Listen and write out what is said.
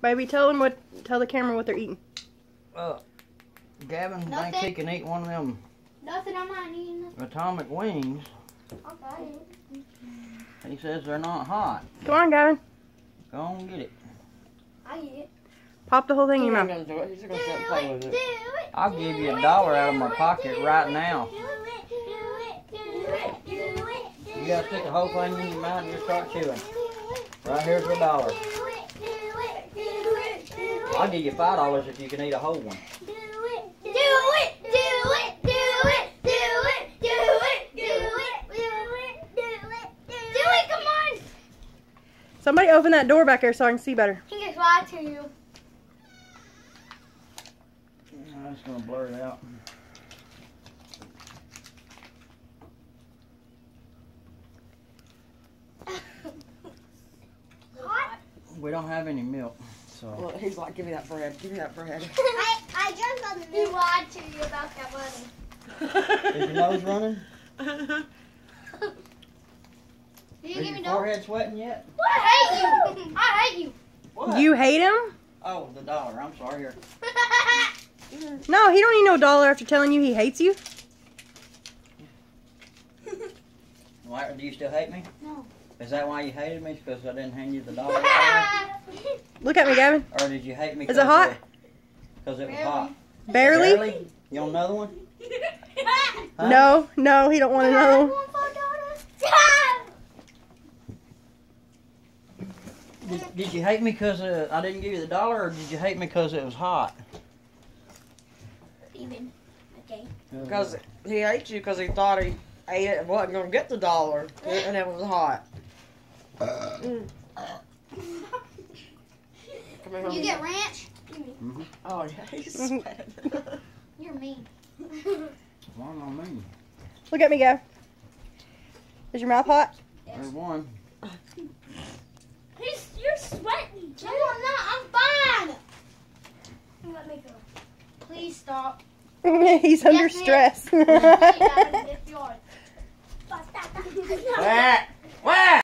Baby, tell the camera what they're eating. Gavin thinks he can eat one of them. Nothing, I'm not eating nothing. Atomic wings. Okay. He says they're not hot. Go on, Gavin. Go on, get it. I eat it. Pop the whole thing in your mouth. He's gonna do it. He's gonna sit and play with it. I'll give you $1 out of my pocket right now. You gotta stick the whole thing in your mouth and just start chewing. Right here's $1. I'll give you $5 if you can eat a whole one. Somebody open that door back there so I can see better. He gets lied to you. I'm just gonna blur it out. We don't have any milk, so. Well, he's like, give me that bread. Give me that bread. I jumped on the milk. He lied to you about that money. Is your nose running? Did you Is give me your forehead sweating yet? I hate you. I hate you. What? You hate him? Oh, the $1. I'm sorry. Here. No, he don't need no $1 after telling you he hates you. Why, do you still hate me? No. Is that why you hated me? Because I didn't hand you the $1? Look at me, Gavin. Or did you hate me? Is it hot? Because it was hot. Barely? Barely? You want another one? Huh? No, he don't want another one. Did you hate me because I didn't give you the $1, or did you hate me because it was hot? Even. Okay. Because he ate you because he thought he ate it and wasn't going to get the $1. And it was hot. Come here, You honey. get ranch? Mm-hmm. Oh, yeah, he's sweating. You're mean. Why not me? Look at me, Gav. Is your mouth hot? There's one. You're sweating. No, I'm not. I'm fine. Let me go. Please stop. He's under Yes, ma'am. stress. It's yours. Wah! Wah!